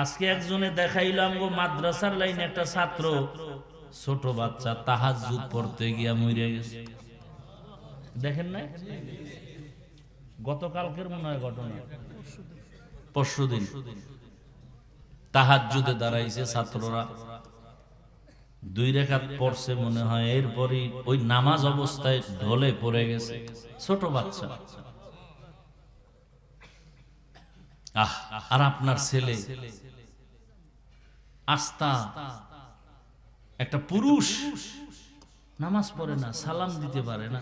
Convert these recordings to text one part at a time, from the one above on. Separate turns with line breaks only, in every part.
আজকে একজনে দেখাইলাম গো মাদ্রাসার লাইনে একটা ছাত্র, ছোট বাচ্চা, তাহাজ্জুদ পড়তে গিয়া মরে গেছে। দেখেন না, গতকালকের মনে হয় ঘটনা, পরশুদিন তাহাজ্জুদে দাঁড়াইছে ছাত্ররা, 2 রাকাত পড়ছে মনে হয়, এরপরই ওই নামাজ অবস্থায় ঢলে পড়ে গেছে, ছোট বাচ্চা। আর আপনার ছেলে আস্তা একটা পুরুষ, নামাজ পড়ে না, সালাম দিতে পারে না,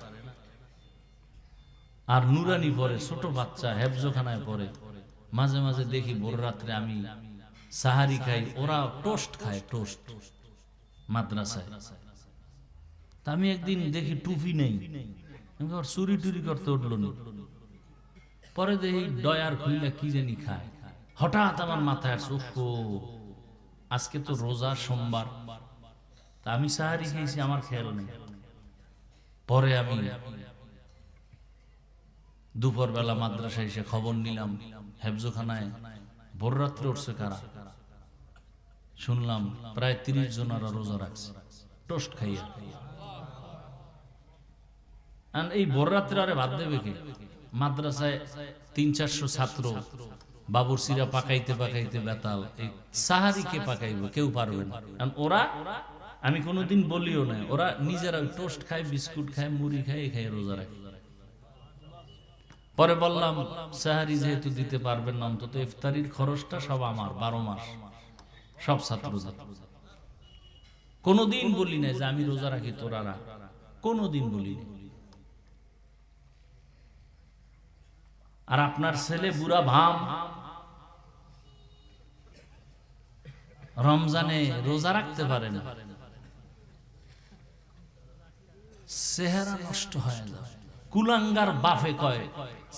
আর নুরানি পড়ে, ছোট বাচ্চা, হেফজখানায় পড়ে। মাঝে মাঝে দেখি ভোর রাত্রে আমি সাহারি খাই, ওরা টোস্ট খায়, টোস্ট মাদ্রাসায়। তা আমি একদিন দেখি টুপি নেই, চুরি টুরি করতে উঠলো না, পরে দেখি ডয়ার খুললে কি জানি খায়। হঠাৎ আমার মাথায় আসছে, আজকে তো রোজা, সোমবার, তা আমি সাহারি খেয়েছি, আমার খেয়াল নেই। পরে আমি দুপুর বেলা মাদ্রাসায় এসে খবর নিলাম, হেফজখানায় ভোর রাত্রে উঠছে কারা, শুনলাম প্রায় 30 জন রোজা রাখছে টোস্ট খাইয়া। এই ভোর রাত্রে আরে ভাত দেবে কে? মাদ্রাসায় 300-400 ছাত্র, বাবুরসিরা পাকাইতে পাকাইতে বেতাল, এই সাহারি কে পাকাইব? কেউ পারবে না। ওরা, আমি কোনোদিন বলিও না, ওরা নিজেরা টোস্ট খায়, বিস্কুট খায়, মুড়ি খায়, এই খায় রোজা রাখে। পরে বললাম সাহারি যেহেতু দিতে পারবেন না, অন্তত ইফতারির খরচটা সব আমার, 12 মাস সব ছাত্র। কোনোদিন বলি না যে আমি রোজা রাখি তোরা রাখ, কোনোদিন বলি না। আর আপনার ছেলে বুড়া ভাম, রমজানে রোজা রাখতে পারে না, চেহারা নষ্ট হয়ে যায়। কুলাঙ্গার বাফে কয়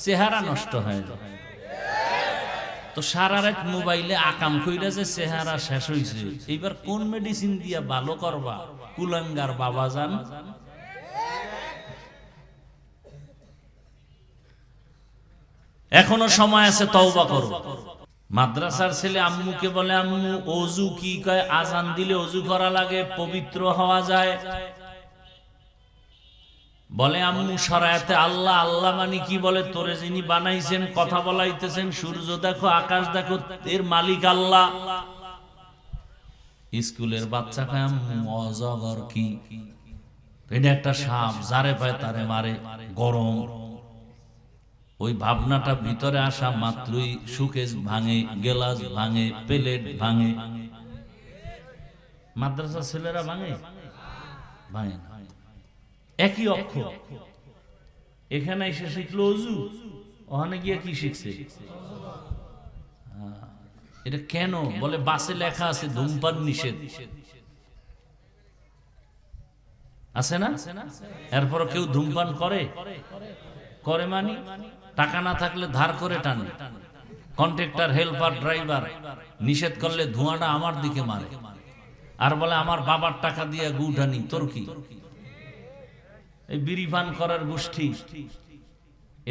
চেহারা নষ্ট হয়ে যায়। তো সারা রাত মোবাইলে আকাম কইরা যে চেহারা শেষ হইছে, এইবার কোন মেডিসিন দিয়া ভালো করবা? কুলাঙ্গার বাবা জান। এখনো সময় আছে, তওবা করো। মাদ্রাসার ছেলে আম্মুকে বলে, আম্মু ওযু কি? কয় আজান দিলে ওযু করা লাগে, পবিত্র হওয়া যায়। বলে আম্মু শরায়াতে আল্লাহ, আল্লাহ মানে কি? বলে তোরে যিনি বানাইছেন, কথা বলাইতেছেন, সূর্য দেখো, আকাশ দেখো, এর মালিক আল্লাহ। স্কুলের বাচ্চা কয় আম্মু অজগর কি? এটা একটা সাপ, যারে পায় তারে মারে, গরম। ওই ভাবনাটা ভিতরে আসা মাত্রই সুকেশ ভাঙে, গেলাস ভাঙে, প্লেট ভাঙে। মাদ্রাসার ছেলেরা ভাঙে? ভাঙে না। একই অক্ষর, এখানে এসে শিখলো ওযু, ওখানে গিয়ে কি শিখছে? এটা কেন? বলে বাসে লেখা আছে ধূমপান নিষেধ, আছে না? এরপর কেউ ধূমপান করে? করে মানে টাকা না থাকলে ধার করে টানে। কন্ট্রাক্টর, হেল্পার, ড্রাইভার নিষেধ করলে ধোঁয়াটা আমার দিকে মারে, আর বলে আমার বাবার টাকা দিয়ে গুঠানি। তোর কি? এই বিড়ি পান করার গোষ্ঠী,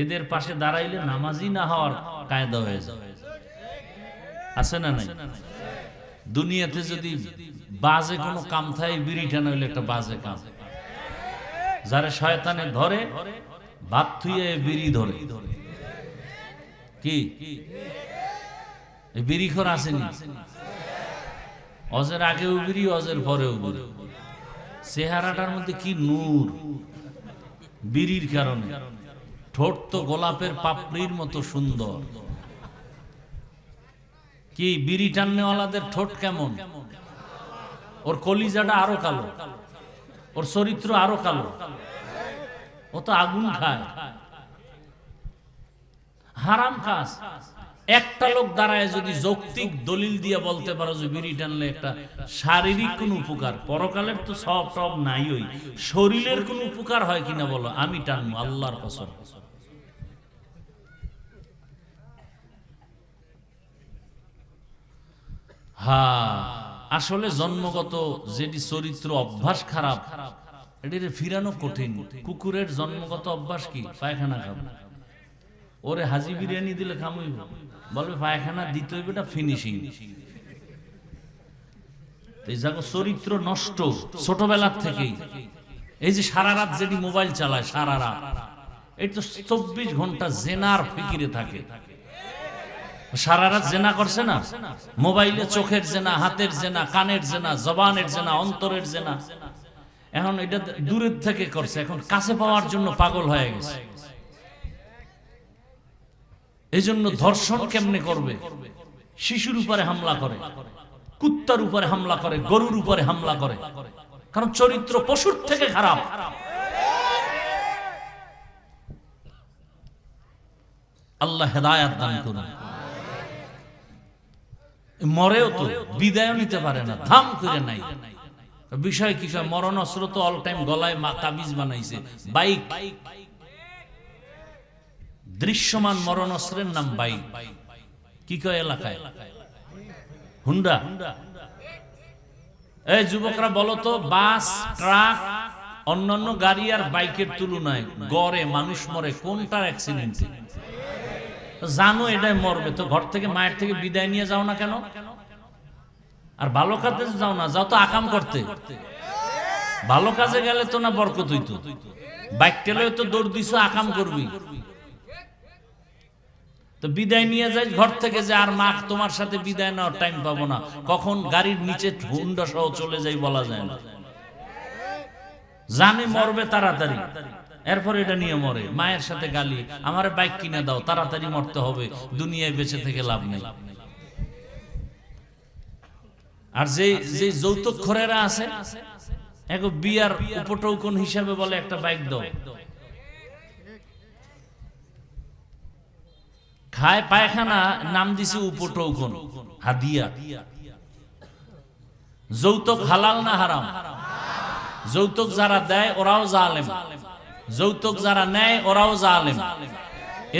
এদের পাশে দাঁড়াইলে নামাজি না হওয়ার কায়দা হয়ে যায়, আছে না নাই? দুনিয়াতে যদি বাজে কোনো কাম থাকে, বিড়ি টানা হইলে একটা বাজে কাম। যারা শয়তানে ধরে, ভাত থুইয়ে বিড়ি ধরে। কি বিড়ি খোর আসেনি? অজের আগেও বিড়ি, অজের পরেও বিড়ি। চেহারাটার মধ্যে কি নূর বিড়ির কারণে। ঠোঁট তো গোলাপের পাপড়ির মতো সুন্দর। কি বিড়ি টান্নেওয়ালাদের ঠোঁট কেমন? ওর কলিজাটা আরো কালো, ওর চরিত্র আরো কালো, ও তো আগুন খায়, হারাম কাজ। একটা লোক দাঁড়ায় যদি যৌক্তিক দলিল দিয়ে বলতে পারো যে বিড়ি টানলে একটা শারীরিক কোন উপকার, পরকালের তো সব সব নাই, ওই শরীরের কোন উপকার হয় কিনা বলো, আমি টানবো আল্লাহর কসম। হ্যাঁ, আসলে জন্মগত যেটি চরিত্র অভ্যাস খারাপ, এটি ফিরানো কঠিন। কুকুরের জন্মগত অভ্যাস কি? পায়খানা খাবে। ওরে হাজি বিরিয়ানি দিলে খামইব, বলবে পায়খানা দিতে হইবে, এটা ফিনিশিং। এই জায়গা চরিত্র নষ্ট ছোটবেলার থেকেই। এই যে সারা রাত যেটি মোবাইল চালায়, সারা রাত, এই তো 24 ঘন্টা জেনার ফিকিরে থাকে। সারা রাত জেনা করছে না, মোবাইলে চোখের জেনা, হাতের জেনা, কানের জেনা, জবানের জেনা, অন্তরের জেনা। এখন এটা দূরের থেকে করছে, এখন কাছে পাওয়ার জন্য পাগল হয়ে গেছে। এই জন্য ধর্ষণ কেমনে করবে? শিশুর উপরে হামলা করে, কুত্তার উপরে হামলা করে, গরুর উপরে হামলা করে, কারণ চরিত্র পশুর থেকে খারাপ। আল্লাহ হেদায়াত দান করুন। মরেও তো বিদায় নিতে পারে না, ধাম করে নাই। বিষয় কি? মরণ অস্ত্র তো অল টাইম গলায় তাবিজ বানাইছে। বাইক, দৃশ্যমান মরণ অস্ত্রের নাম বাইক। কি কয় এলাকায়? হুন্ডা। এই যুবকরা বলো তো, বাস, ট্রাক, অন্যান্য গাড়ি আর বাইকের তুলনায় গড়ে মানুষ মরে কোনটার অ্যাক্সিডেন্টে? জানো এটাই মরবে, তো ঘর থেকে মায়ের থেকে বিদায় নিয়ে যাও না কেন? আর ভালো কাজে যাও না, যাও তো আকাম করতে। ভালো কাজে গেলে তো না বরকত হইতো, বাইক টেলে তো দৌড় দিছো, আকাম করবি। তো বিদায় নিয়ে যাই ঘর থেকে, যে আর মা তোমার সাথে বিদায় নেওয়ার টাইম পাবো না, কখন গাড়ির নিচে হুন্ডা সহ চলে যাই বলা যায় না। জানে মরবে তাড়াতাড়ি, এরপর এটা নিয়ে মরে। মায়ের সাথে গালি, আমার বাইক কিনে দাও, তাড়াতাড়ি মরতে হবে, দুনিয়ায় বেঁচে থেকে লাভ নেই। আর যে যে যৌতুক খোরেরা আছে, এক বিয়ার উপটৌকন হিসাবে বলে একটা বাইক দাও, খায় পায়খানা, নাম দিছে উপটৌকন, হাদিয়া। যৌতুক হালাল না হারাম? যৌতুক যারা দেয় ওরাও জালেম, যৌতুক যারা নেয় ওরাও জালেম।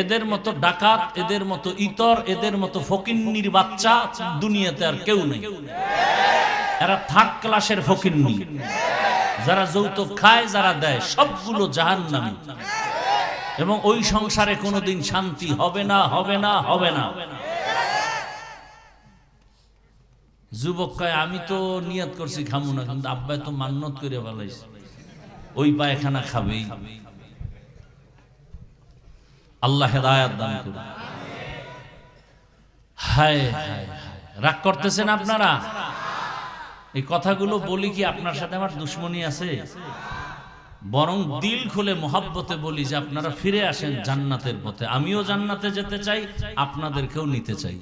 এদের মতো ডাকাত, এদের মতো ইতর, এদের মতো ফকিন্নির বাচ্চা দুনিয়াতে আর কেউ নেই। এরা থার্ড ক্লাসের ফকিন্নি। যারা যৌতুক খায়, যারা দেয়, সবগুলো জাহান্নামী। এবং ওই সংসারে কোনোদিন শান্তি হবে না, হবে না, হবে না। যুবক কয়, আমি তো নিয়ত করছি খামু না, কিন্তু আব্বাই তো মান্নত করে ফেলাইছে, ওই পায়খানা খাবেই। আল্লাহ হেদায়াত দান করুন। হায় হায়, রাগ করতেছেন আপনারা? এই কথাগুলো বলি কি আপনার সাথে আমার দুশ্মনী আছে? বরং দিল খুলে মোহাব্বতে বলি যে আপনারা ফিরে আসেন জান্নাতের পথে। আমিও জান্নাতে যেতে চাই, আপনাদেরকেও নিতে চাই।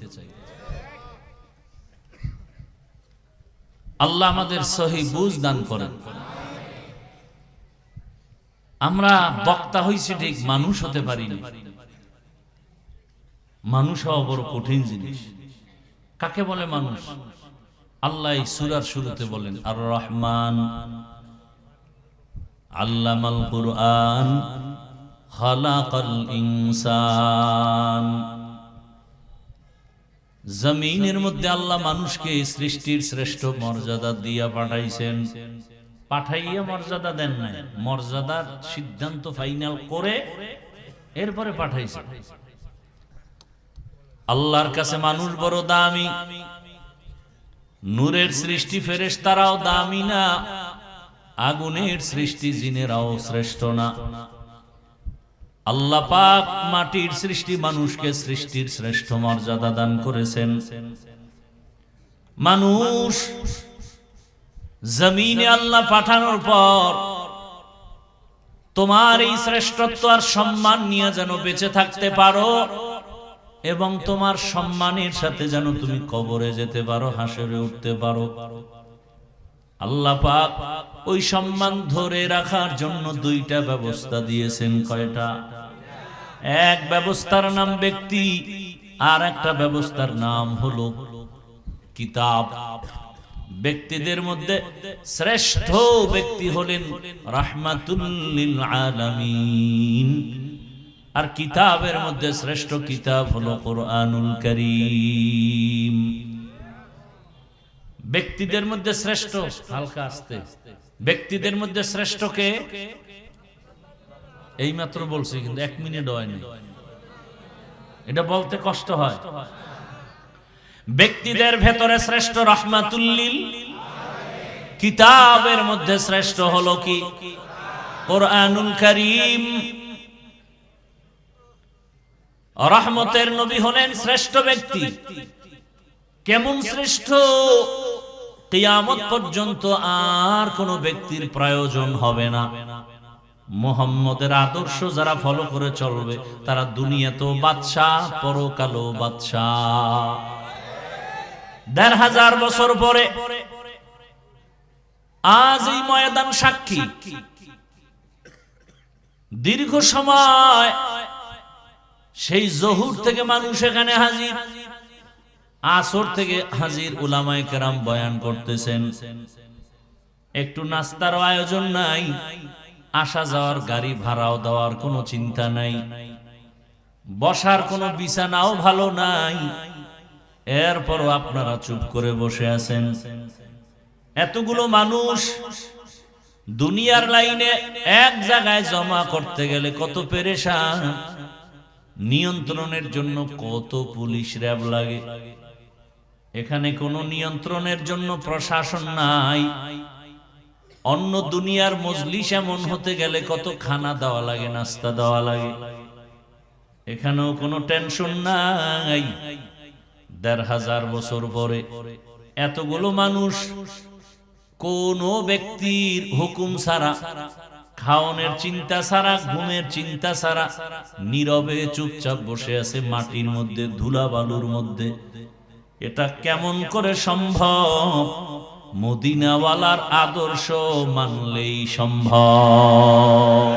আল্লাহ আমাদের সহি বুঝ দান করেন। আমরা বক্তা হইছি ঠিক, মানুষ হতে পারিনি। মানুষ হওয়া বড় কঠিন জিনিস। কাকে বলে মানুষ? আল্লাহ সূরার শুরুতে বলেন, আর রহমান আল্লামাল কুরআন খালাকাল ইনসান। জমিনের মধ্যে আল্লাহ মানুষকে সৃষ্টির শ্রেষ্ঠ মর্যাদা দিয়া পাঠাইছেন। পাঠাইয়া মর্যাদা দেন নাই, মর্যাদার সিদ্ধান্ত ফাইনাল করে এরপরে পাঠাইছেন। আল্লাহর কাছে মানুষ বড় দামি। নূরের সৃষ্টি ফেরেশতারাও দামি না, আগুনের সৃষ্টি জিনেরাও শ্রেষ্ঠ না। আল্লাহ পাক মাটির সৃষ্টি মানুষকে সৃষ্টির শ্রেষ্ঠ মর্যাদা দান করেছেন। মানুষ জমিনে আল্লাহ পাঠানোর পর তোমার এই শ্রেষ্ঠত্ব আর সম্মান নিয়ে যেন বেঁচে থাকতে পারো, এবং তোমার সম্মানের সাথে যেন তুমি কবরে যেতে পারো, হাসরে উঠতে পারো। আল্লাহ পাক ওই সম্মান ধরে রাখার জন্য দুইটা ব্যবস্থা দিয়েছেন। কয়টা? এক ব্যবস্থার নাম ব্যক্তি, আর একটা ব্যবস্থার নাম হলো কিতাব। ব্যক্তিদের মধ্যে শ্রেষ্ঠ ব্যক্তি হলেন রাহমাতুল লিল আলামিন, আর কিতাবের মধ্যে শ্রেষ্ঠ কিতাব হলো কোরআনুল কারীম। ব্যক্তিদের মধ্যে শ্রেষ্ঠ, হালকা আসতে, ব্যক্তিদের মধ্যে শ্রেষ্ঠ কে? এই মাত্র বলছি, কিন্তু 1 মিনিট হয়নি, এটা বলতে কষ্ট হয়। ব্যক্তিদের ভেতরে শ্রেষ্ঠ রাহমাতুল লিল কিতাবের মধ্যে শ্রেষ্ঠ হলো কি? কোরআনুল কারীম। রহমতের নবী হলেন শ্রেষ্ঠ ব্যক্তি। কেমন শ্রেষ্ঠ? কিয়ামত পর্যন্ত আর কোন ব্যক্তির প্রয়োজন হবে না। মুহাম্মদের আদর্শ যারা ফলো করে চলবে তারা দুনিয়াতেও বাদশাহ, পরকালেও বাদশাহ। ১৫০০ বছর পরে আজ এই ময়দান সাক্ষী। দীর্ঘ সময় সেই জহুর থেকে মানুষ এখানে হাজির, আসর থেকে হাজির, উলামায়ে কেরাম বয়ান করতেছেন। একটু নাস্তার আয়োজন নাই, আসা যাওয়ার গাড়ি ভাড়াও দেওয়ার কোনো চিন্তা নাই, বসার কোনো বিছানাও ভালো নাই, এরপরও আপনারা চুপ করে বসে আছেন। এতগুলো মানুষ দুনিয়ার লাইনে এক জায়গায় জমা করতে গেলে কত পেরেশান, নিয়ন্ত্রণের জন্য কত পুলিশ র্যাব লাগে। এখানে কোনো নিয়ন্ত্রণের জন্য প্রশাসন নাই। অন্য দুনিয়ার মজলিস এমন হতে গেলে কত খানা দেওয়া লাগে, নাস্তা দেওয়া লাগে। এখানেও কোনো টেনশন নাই। ১৫০০ বছর পরে এতগুলো মানুষ কোন ব্যক্তির হুকুম ছাড়া, খাওয়ানোর চিন্তা ছাড়া, ঘুমের চিন্তা ছাড়া নীরবে চুপচাপ বসে আছে মাটির মধ্যে, ধুলা বালুর মধ্যে। এটা কেমন করে সম্ভব? মদিনাওয়ালার আদর্শ মানলেই সম্ভব।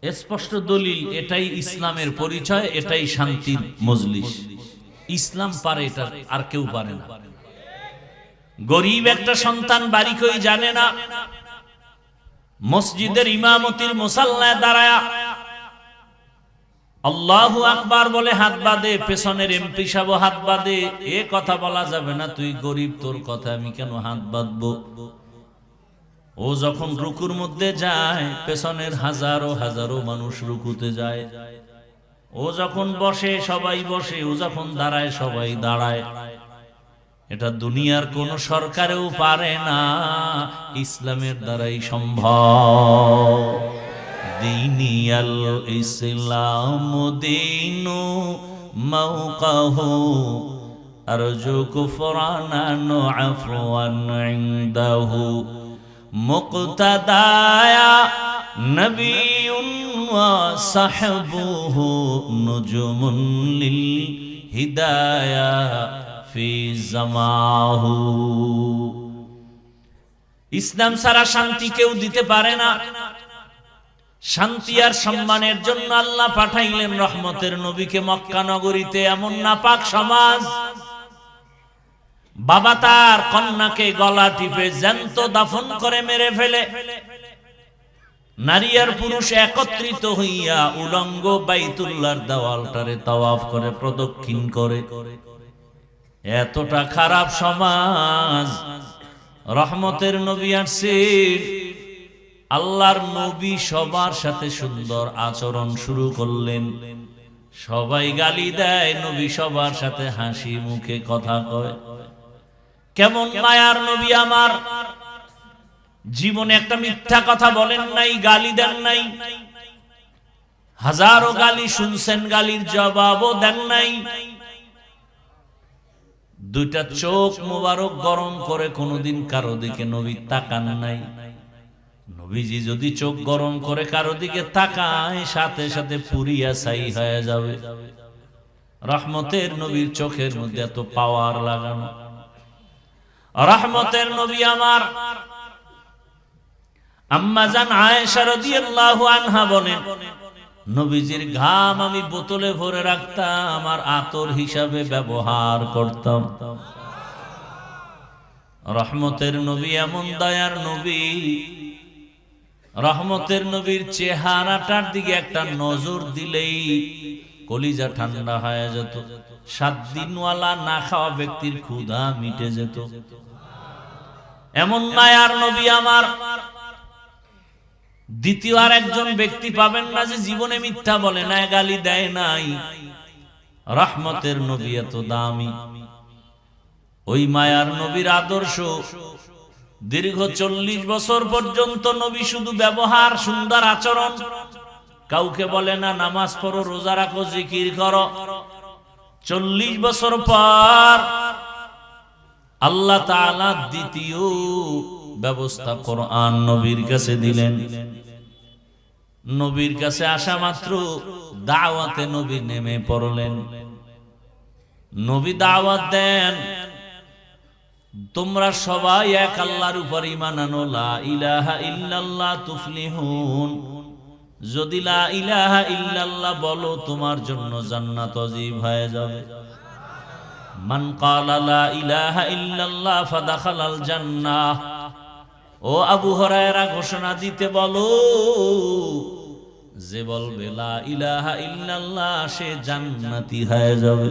স্পষ্ট দলিল। এটাই ইসলামের পরিচয়, এটাই শান্তির মজলিস। ইসলাম পারে, এটা আর কেউ পারে না। গরিব একটা সন্তান বাড়ি কই জানে না, মসজিদের ইমামতির মুসাল্লায় দাঁড়ায়া আল্লাহু আকবার বলে হাত বাঁধে, পেছনের এমপি সাহেব হাত বাঁধে। এ কথা বলা যাবে না, তুই গরিব, তোর কথা আমি কেন হাত বাঁধবো? ও যখন রুকুর মধ্যে যায়, পেছনের হাজারো হাজারো মানুষ রুকুতে যায়। ও যখন বসে সবাই বসে, ও যখন দাঁড়ায় সবাই দাঁড়ায়। এটা দুনিয়ার কোন সরকারেও পারে না, ইসলামের দ্বারাই সম্ভব। দীনিয়াল ইসলাম দীনু মাওকাহু আরজু কুফরানান আফওয়ান ইনদাহু মুক্তাদায়া নবিয়ুন ওয়া সাহবুহু নুজুমুন লিল হিদায়া ফি জামাহু। ইসলাম ছাড়া শান্তি কেউ দিতে পারে না। শান্তি আর সম্মানের জন্য আল্লাহ পাঠাইলেন রহমতের নবীকে মক্কা নগরীতে। এমন নাপাক সমাজ, বাবা তার কন্যাকে গলা টিপে জ্যান্ত দাফন করে মেরে ফেলে, নারী আর পুরুষ একত্রিত হইয়া উলঙ্গ বাইতুল্লাহর দেওয়ালটারে তাওয়াফ করে, প্রদক্ষিণ করে। এতটা খারাপ সমাজ। রহমতের নবী আসছেন, আল্লাহর নবী সবার সাথে সুন্দর আচরণ শুরু করলেন। সবাই গালি দেয়, নবী সবার সাথে হাসি মুখে কথা কয়। কেমন মায়ার নবী আমার! জীবনে একটা মিথ্যা কথা বলেন নাই, গালি দেন নাই। হাজারো গালি শুনছেন, গালির জবাবও দেন নাই। দুইটা চোখ মোবারক গরম করে কোনোদিন কারো দিকে নবী তাকান নাই। নবীজি যদি চোখ গরম করে কারো দিকে তাকায়, সাথে সাথে পুরিয়া ছাই হয়ে যাবে। রহমতের নবীর চোখের মধ্যে এত পাওয়ার লাগানো। রহমতের নবী আমার আম্মা জান আয়েশা রাদিয়াল্লাহু আনহা বলেন, নবীজির ঘাম আমি বোতলে ভরে রাখতাম, আমার আতর হিসাবে ব্যবহার করতাম। রহমতের নবী এমন দয়ার নবী, রহমতের নবীর চেহারাটার দিকে একটা নজর দিলেই কলিজা ঠান্ডা হয়ে যেত। 7 দিনওয়ালা না খাওয়া ব্যক্তির ক্ষুধা মিটে যেত। এমন মায়ার নবী আমার। দ্বিতীয় আর একজন ব্যক্তি পাবেন না যে জীবনে মিথ্যা বলে না, গালি দেয় নাই। রহমতের নবী এত দামি। ওই মায়ার নবীর আদর্শ দীর্ঘ 40 বছর পর্যন্ত নবী শুধু ব্যবহার, সুন্দর আচরণ, কাউকে বলে না নামাজ পড়ো, রোজা রাখো, জিকির করো। 40 বছর পর আল্লাহ তাআলা দ্বিতীয় ব্যবস্থা কোরআন নবীর কাছে দিলেন। নবীর কাছে আসা মাত্র দাওয়াতে নবী নেমে পড়লেন। নবী দাওয়াত দেন, তোমরা সবাই এক আল্লাহর উপর ঈমান আনো, লা ইলাহা ইল্লাল্লাহ তুফলিহুন। যদি লা ইলাহা ইল্লাল্লাহ বলো তোমার জন্য জান্নাত ওয়াজিব হয়ে যাবে। মান ক্বালা লা ইলাহা ইল্লাল্লাহ ফাদাখালাল জান্নাহ। ও আবু হুরায়রা ঘোষণা দিতে বলো, যে বলবে লা ইলাহা ইল্লাল্লাহ সে জান্নাতি হয়ে যাবে।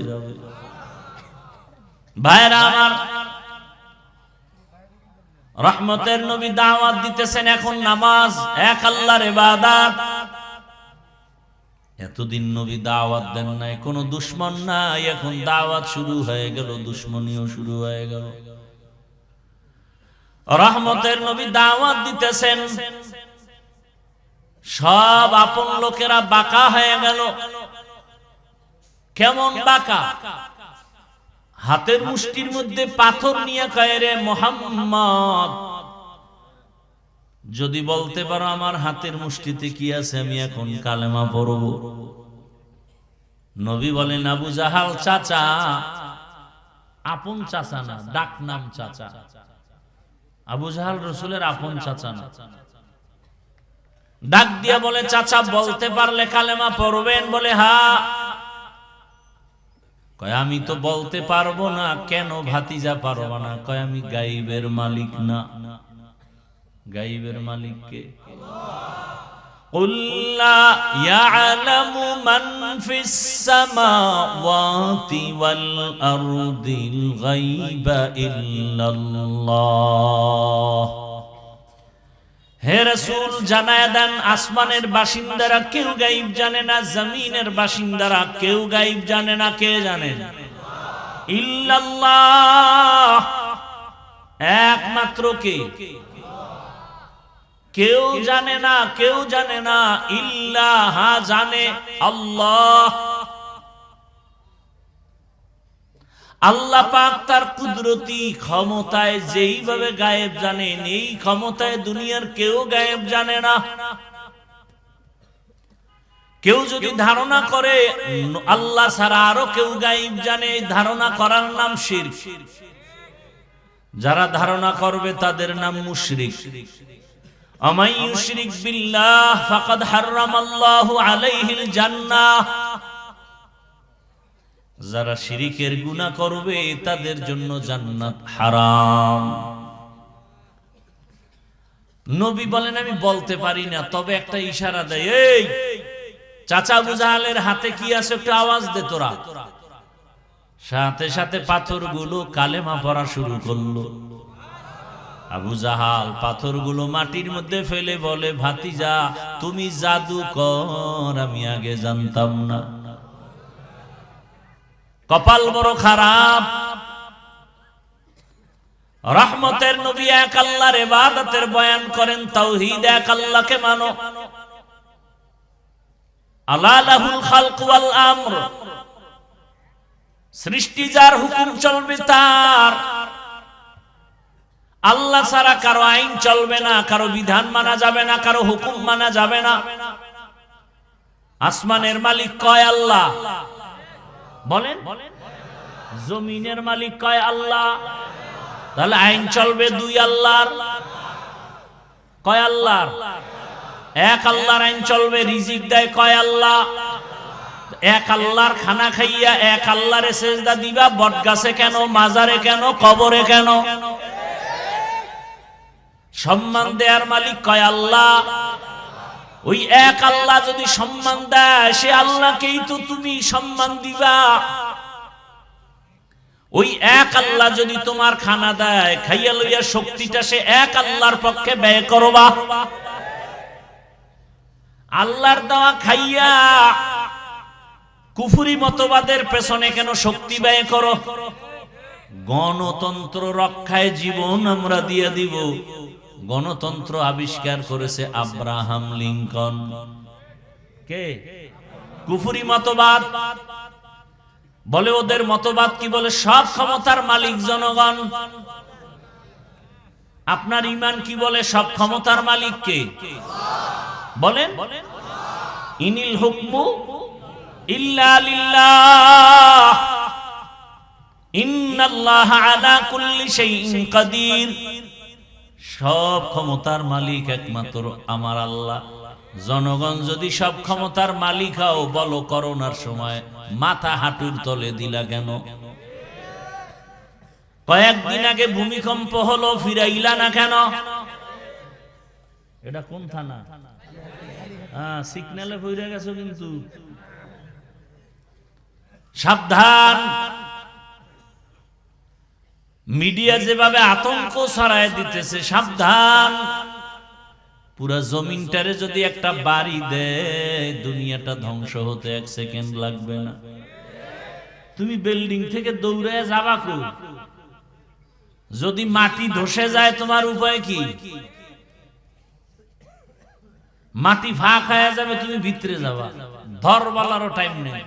ভাইরা আমার, রহমতের নবী দাওয়াত দিতেছেন, এখন নামাজ এক আল্লাহর ইবাদত। এতদিন নবী দাওয়াত দেন নাই, কোনো দুশমন নাই, এখন দাওয়াত শুরু হয়ে গেল, দুশমনিও শুরু হয়ে গেল। রহমতের নবী দাওয়াত দিতেছেন, সব আপন লোকেরা বাঁকা হয়ে গেল। কেমন বাঁকা? হাতের মুষ্টির মধ্যে পাথর নিয়ে কয়, রে মুহাম্মদ, যদি বলতে পারো আমার হাতের মুষ্টিতে কি আছে, আমি এখন কালেমা পড়ব। নবী বলেন, আবু জাহাল চাচা, আপন চাচা না, ডাক নাম চাচা। আবু জাহাল রাসূলের আপন চাচা না। ডাক দিয়া বলে, চাচা বলতে পারলে কালেমা পড়বেন? বলে হ্যাঁ। কয় আমি তো বলতে পারবো না। কেন ভাতিজা পারবো না? কয় আমি গায়বের মালিক না। গায়বের মালিক কে? কুল লা ইয়ালামু মান ফিস সামাওয়াতি ওয়াল আরদিল গায়বা ইল্লাল্লাহ। হে রাসূল জানায়া দেন, আসমানের বাসিন্দারা কেউ গায়ব জানে না, জমিনের বাসিন্দারা কেউ গায়ব জানে না। কে জানেন? ইল্লাল্লাহ, একমাত্র কে? কেউ জানে না, কেউ জানে না। ইল্লাহ, জানে আল্লাহ। আল্লাহ পাক তার কুদরতি ক্ষমতায় যেইভাবে গায়েব জানেন, এই ক্ষমতায় দুনিয়ার কেউ গায়েব জানে না। কেউ যদি ধারণা করে আল্লাহ ছাড়া আরো কেউ গায়েব জানে, ধারণা করার নাম শিরক। যারা ধারণা করবে তাদের নাম মুশরিক। আমাই ইউশরিক বিল্লাহ ফাকাদ হারামাল্লাহু আলাইহিল জান্নাহ। যারা শিরিকের গুনাহ করবে তাদের জন্য জান্নাত হারাম। নবী বলেন, আমি বলতে পারি না, তবে একটা ইশারা দেয়, এই চাচা আবু জাহালের হাতে কি আছে একটু আওয়াজ দে তোরা। সাথে সাথে পাথরগুলো কালেমা পড়া শুরু করলো। আবু জাহাল পাথরগুলো মাটির মধ্যে ফেলে বলে, ভাতিজা তুমি জাদুকর, আমি আগে জানতাম না। কপাল বড় খারাপ। রহমতের নবী এক আল্লাহর ইবাদতের বয়ান করেন, তাওহীদ, এক আল্লাহকে মানো। আলা লাহুল খালক ওয়াল আমর, সৃষ্টি যার, হুকুম চলবে তার। আল্লাহ ছাড়া কারো আইন চলবে না, কারো বিধান মানা যাবে না, কারো হুকুম মানা যাবে না। আসমানের মালিক কয় আল্লাহ, বলেন। জমিনের মালিক কয় আল্লাহ। তাহলে আইন চলবে দুই আল্লাহর। কয় আল্লাহর? এক আল্লাহর আইন চলবে। রিজিক দেয় কয় আল্লাহ? এক আল্লাহর খানা খাইয়া এক আল্লাহরে সেজদা দিবা, বটগাছে কেন, মাজারে কেন, কবরে কেন? সম্মান দেয়ার মালিক কয় আল্লাহ। ওই এক আল্লাহ যদি সম্মান দেয়, সে আল্লাহকেই তো তুমি সম্মান দিবা। ওই এক আল্লাহ যদি তোমার খানা দেয়, খাইয়া লইয়া শক্তিটা সে এক আল্লাহর পক্ষে ব্যয় করবা। আল্লাহর দেওয়া খাইয়া কুফরি মতবাদের পেছনে কেন শক্তি ব্যয় করো? গণতন্ত্র রক্ষায় জীবন আমরা দিয়ে দিব। গণতন্ত্র আবিষ্কার করেছে আব্রাহাম লিঙ্কন। কে? কুফরি মতবাদ। বলে ওদের মতবাদ কি বলে? সব ক্ষমতার মালিক জনগণ। আপনার ঈমান কি বলে? সব ক্ষমতার মালিক কে বলেন? ইনিল হুকমু ইল্লা লিল্লাহ ইন্নাল্লাহা আলা কুল্লি শাইইন কাদির। সব ক্ষমতার মালিক একমাত্র আমার আল্লাহ। জনগণ যদি সব ক্ষমতার মালিক হও, বলো করোনার সময় মাথা হাঁটুর তলে দিলা কেন? কয়েকদিন আগে ভূমিকম্প হলো, ফিরাইলা না কেন? এটা কোন থানা? সিগন্যালে পড়ে গেছো কিন্তু। সাবধান। মিডিয়া যেভাবে আতঙ্ক ছড়ায় দিতেছে, সাবধান। পুরা জমিনটারে যদি একটা বাড়ি দেয়, দুনিয়াটা ধ্বংস হতে 1 সেকেন্ড লাগবে না। তুমি বিল্ডিং থেকে দৌড়ে যাবা কো? যদি মাটি ধসে যায় তোমার উপায় কি? মাটি ফাঁক হয়ে যাবে, তুমি ভিতরে যাবা, ধরবালারও টাইম নেই।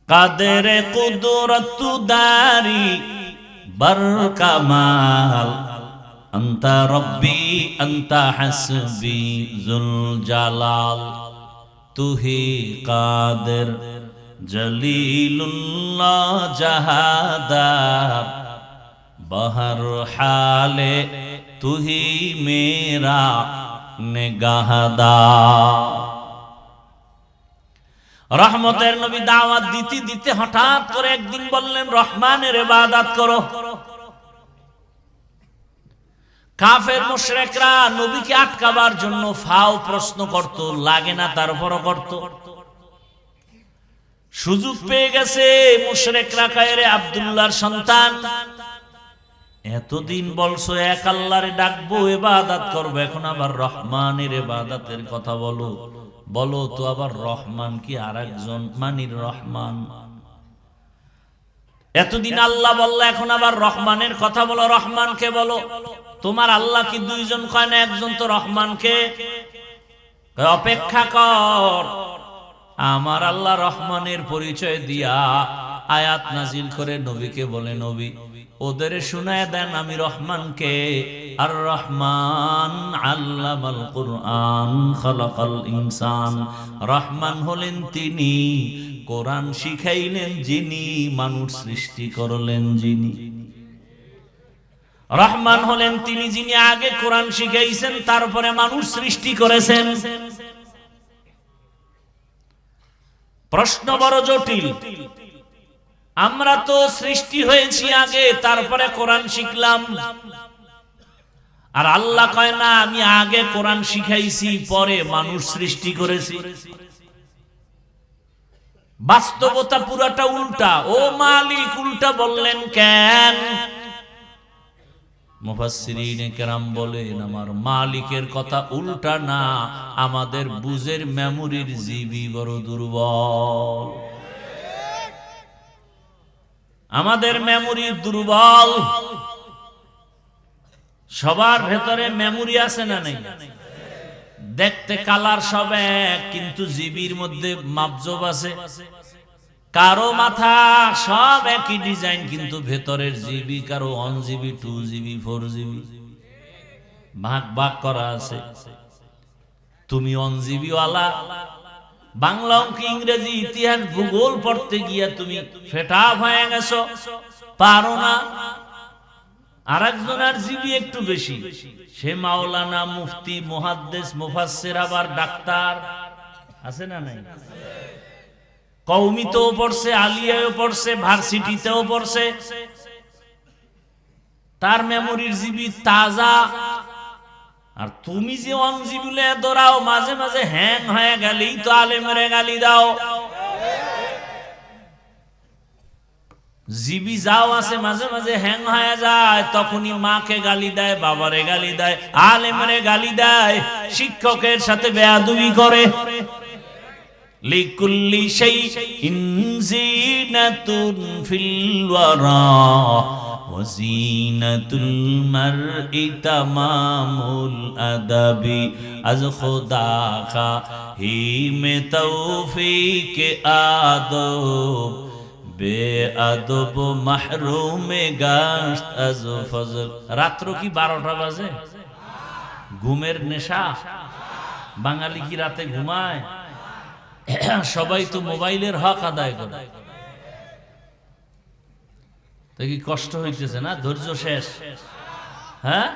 কাদের কুদরত দারি বরকামাল আনতা রব্বি আনতা হাসবি যুল জালাল তুহি কাদের জলিলুল্লাহ জাহাদার বহর হালে তুহি মেরা নিগাহদার। রহমতের নবী দাওয়াত দিতে দিতে হঠাৎ করে একদিন বললেন, রহমানের ইবাদত করো। কাফের মুশরিকরা নবীকে আটকাবার জন্য ফাও প্রশ্ন করত, লাগে না তারপরও করত। সুযোগ পেয়ে গেছে মুশরিকরা, কায়রে আব্দুল্লাহর সন্তান, এতদিন বলছো এক আল্লাহরে ডাকবো, ইবাদত করবো, এখন আবার রহমানের ইবাদতের কথা বলো। বলো তো আবার রহমান কি আরেকজন? মানির রহমান। এতদিন আল্লাহ বললা, এখন আবার রহমানের কথা বলো, রহমানকে বলো। তোমার আল্লাহ কি দুইজন কয় না? একজন তো রহমানকে। অপেক্ষা কর, আমার আল্লাহ রহমানের পরিচয় দিয়া আয়াত নাজিল করে নবীকে বলে, নবী ওদের শুনায় দেন আমি রহমানকে। আর রহমান আল্লামাল কুরআন খালাকাল ইনসান। রহমান হলেন তিনি, কোরআন শিখাইলেন যিনি, মানুষ সৃষ্টি করলেন যিনি। রহমান হলেন তিনি যিনি আগে কোরআন শিখাইছেন, তারপরে মানুষ সৃষ্টি করেছেন। প্রশ্ন বড় জটিল। আমরা তো সৃষ্টি হয়েছি আগে, তারপরে কোরআন শিখলাম। আর আল্লাহ কয় না, আমি আগে কোরআন শিখাইছি, পরে মানুষ সৃষ্টি করেছি। বাস্তবতা পুরাটা উল্টা। ও মালিক, উল্টা বললেন কেন? মুফাসসিরিনে কেরাম বলেন, আমার মালিকের কথা উল্টা না, আমাদের বুঝের মেমোরির জিবি বড় দুর্বল। আমাদের মেমোরি দুর্বল। সবার ভেতরে মেমোরি আছে না নেই? দেখতে কালার সব এক, কিন্তু জিবির মধ্যে মাপজব আছে। কারো মাথা সব একই ডিজাইন, কিন্তু ভেতরের জিবি কারো 1 জিবি, 2 জিবি, 4 জিবি, ভাগ ভাগ করা আছে। তুমি 1 জিবি ওয়ালা, বাংলা, অঙ্ক, ইংরেজি, ইতিহাস, ভূগোল পড়তে গিয়া তুমি ফেটা হয়ে গেছো, পারো না। আরেকজনের জিবি একটু বেশি, সে মাওলানা, মুফতি, মুহাদ্দিস, মুফাসসির, আবার ডাক্তার আছে না নাই? কওমিতেও পড়ছে, আলিয়ায়ও পড়ছে, ভার্সিটিতেও পড়ছে। তার মেমোরির জিবি তাজা। আর তুমি যে 1 জিবি দৌড়াও, মাঝে মাঝে হ্যাং হয়ে গেলেই তো আলেমেরে গালি দাও। জিবি যাও আছে, মাঝে মাঝে হ্যাং হয়ে যায়, তখনই মাকে গালি দেয়, বাবারে গালি দেয়, আলেমেরে গালি দেয়, শিক্ষকের সাথে বেয়াদবি করে। লিকুল্লি শাইইন যিনাতুন ফিল ওয়ারা ওয়া যিনাতুল মারই তামামুল আদাবি আজ খুদা খাহি মে তৌফিক আদব বেআদব মাহরুমে গাশত আজ ফজল। রাত্র কি 12টা বাজে? ঘুমের নেশা? বাঙালি কি রাতে ঘুমায়? সবাই তো মোবাইলের হক আদায় করে। তো কি কষ্ট হইতেছে না? ধৈর্য শেষ? হ্যাঁ,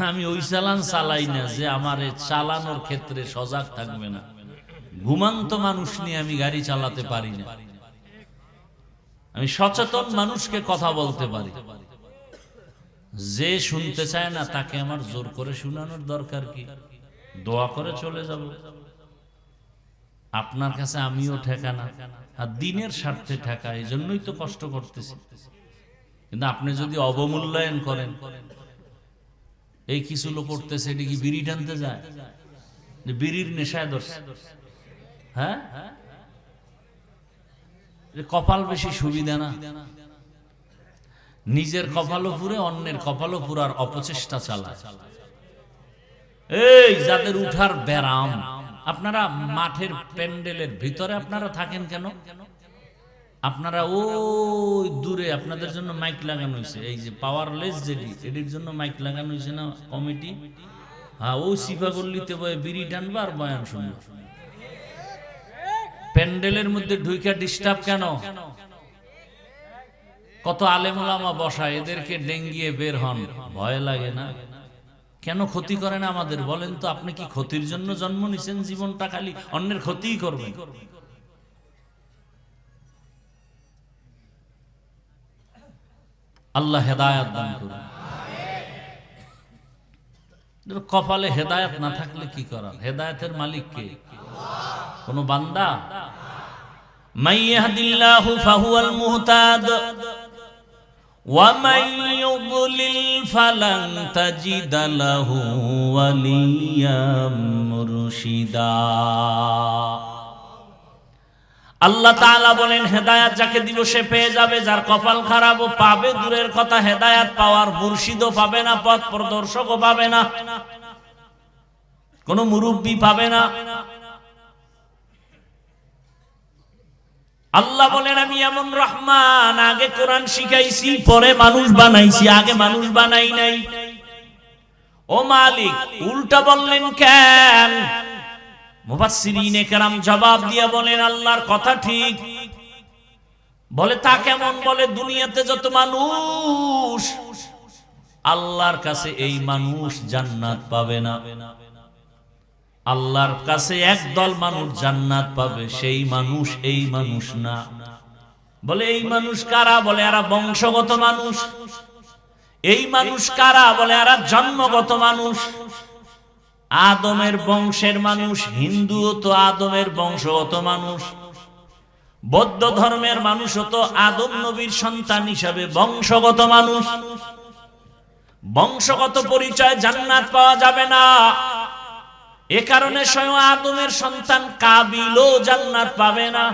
আমি ওই চালান চালাই না যে আমার চালানোর ক্ষেত্রে সজাগ থাকবে না। ঘুমান্ত মানুষ নিয়ে আমি গাড়ি চালাতে পারি না। আমি সচেতন মানুষকে কথা বলতে পারি। যে শুনতে চায় না তাকে আমার জোর করে শোনানোর দরকার কি? দোয়া করে চলে যাব। আপনার কাছে আমিও ঠেকা না, আর দিনের স্বার্থে ঠেকা, এই জন্যই তো কষ্ট করতেছি। কিন্তু আপনি যদি অবমূল্যায়ন করেন, এই কিছু লোক করতেছে, এটি কি বিড়ি টানতে যায়? বিড়ির নেশায় দোষ। হ্যাঁ, কপাল বেশি সুবিধা না? নিজের কপালও পুরে, অন্যের কপালও পুরার অপচেষ্টা চালায়। এই যাদের উঠার ব্যারাম, আপনারা মাঠের প্যান্ডেলের ভিতরে আপনারা থাকেন কেন? আপনারা ওই দূরে আপনাদের জন্য মাইক লাগানো হয়েছে, এই যে পাওয়ারলেস যেটি, এটির জন্য মাইক লাগানো হয়েছে না কমিটি? হ্যাঁ, ও সিফাগল্লিতে বয়ে বিড়ি টানবা আর বয়ান শুনবে। প্যান্ডেলের মধ্যে ঢুইকা ডিস্টার্ব কেন? কত আলেম ওলামা বসা, এদেরকে ডেঙ্গিয়ে বের হন, ভয় লাগে না? কেন ক্ষতি করে না আমাদের? বলেন তো, আপনি কি ক্ষতির জন্য জন্ম নিছেন? জীবনটা খালি অন্যের ক্ষতিই করবেন। আল্লাহ হেদায়েত দান করুন। কপালে হেদায়েত না থাকলে কি করার? হেদায়েতের মালিক কে? কোন বান্দা? মান ইয়াহদিল্লাহু ফাহুয়াল মুহতাদ ওয়া মান ইউদ্লিল ফালান তাজিদা লাহু ওয়ালিয়াম মুরশিদা। আল্লাহ তাআলা বলেন, হেদায়েত যাকে দিব সে পেয়ে যাবে, যার কপাল খারাপ ও পাবে দূরের কথা, হেদায়েত পাওয়ার মুর্শিদও পাবে না, পথ প্রদর্শকও পাবে না, কোন মুরব্বি পাবে না। আল্লাহ বলেন, আমি এমন রহমান, আগে কোরআন শিখাইছি, পরে মানুষ বানাইছি, আগে মানুষ বানাই নাই। ও মালিক, উল্টা বললেন কেন? মুফাসসিরিনে কেরাম জবাব দিয়ে বলেন, আল্লাহর কথা ঠিক। বলে তা কেমন? বলে দুনিয়াতে যত মানুষ, আল্লাহর কাছে এই মানুষ জান্নাত পাবে না। আল্লাহর কাছে একদল মানুষ জান্নাত পাবে, সেই মানুষ এই মানুষ না। বলে এই মানুষ কারা? বলে এরা বংশগত মানুষ। এই মানুষ কারা? বলে এরা জন্মগত মানুষ, আদমের বংশের মানুষ। হিন্দুও তো আদমের বংশগত মানুষ, বৌদ্ধ ধর্মের মানুষও তো আদম নবীর সন্তান হিসাবে বংশগত মানুষ। বংশগত পরিচয় জান্নাত পাওয়া যাবে না। এ কারণে স্বয়ং আদমের সন্তান কাবিলও জান্নাত পাবে না।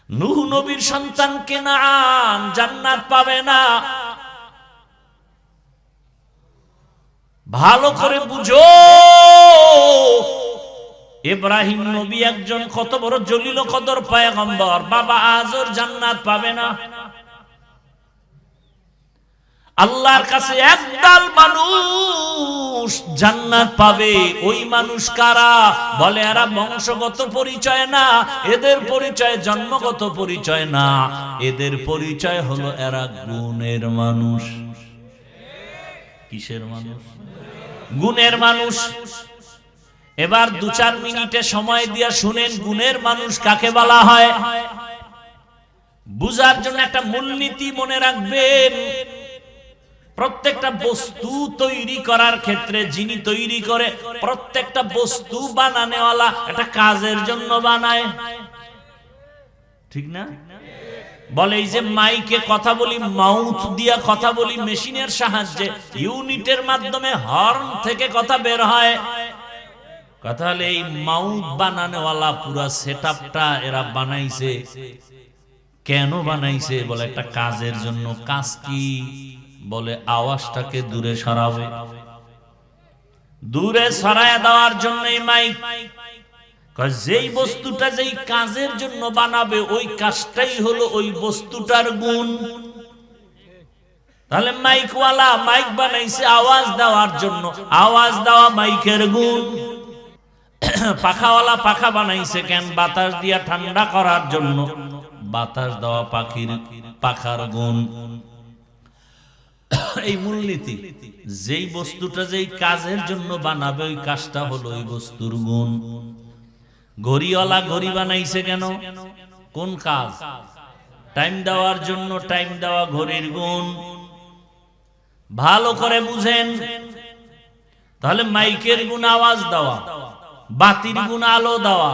নূহ নবীর সন্তান কেনান জান্নাত পাবে না। ভালো করে বুঝো, ইব্রাহিম নবী একজন কত বড় জলিল কদর পয়গম্বর, বাবা আজর জান্নাত পাবে না। আল্লাহর কাছে একদল মানুষ জান্নাত পাবে। ওই মানুষ কারা? বলে এরা বংশগত পরিচয় না, এদের পরিচয় জন্মগত পরিচয় না, এদের পরিচয় হলো এরা গুণের মানুষ। কিসের মানুষ? গুণের মানুষ। এবার 2-4 মিনিটে সময় দিয়া শুনেন, গুণের মানুষ কাকে বলা হয়। বুঝার জন্য একটা মূলনীতি মনে রাখবেন। প্রত্যেকটা বস্তু তৈরি করার ক্ষেত্রে যিনি তৈরি করে, প্রত্যেকটা বস্তু বানানোওয়ালা একটা কাজের জন্য বানায়, ঠিক না? বলে এই যে মাইকে কথা বলি, মাউথ দিয়া কথা বলি মেশিনের সাহায্যে, ইউনিটের মাধ্যমে হর্ন থেকে কথা বের হয়। কথা হলে এই মাউথ বানানোওয়ালা পুরা সেটআপটা এরা বানাইছে। কেন বানাইছে? বলে একটা কাজের জন্য। কাজ কি? বলে আওয়াজটাকে দূরে সরাবে, দূরে সরায় দেওয়ার জন্য এই মাইক। যেই বস্তুটা যেই কাজের জন্য বানাবে ওই কাজটাই হলো ওই বস্তুটার গুণ। তাহলে মাইকওয়ালা মাইক বানাইছে আওয়াজ দেওয়ার জন্য, আওয়াজ দেওয়া মাইকের গুণ। পাখাওয়ালা পাখা বানাইছে কেন? বাতাস দিয়া ঠান্ডা করার জন্য, বাতাস দেওয়া পাখির পাখার গুণ। এই মূলনীতি, যেই বস্তুটা যেই কাজের জন্য বানাবে ওই কাজটা হলো ওই বস্তুর গুণ। ঘড়িওয়ালা ঘড়ি বানাইছে কেন? কোন কাজ? টাইম দেওয়ার জন্য, টাইম দেওয়া ঘড়ির গুণ। ভালো করে বুঝেন। তাহলে মাইকের গুণ আওয়াজ দেওয়া, বাতির গুণ আলো দেওয়া,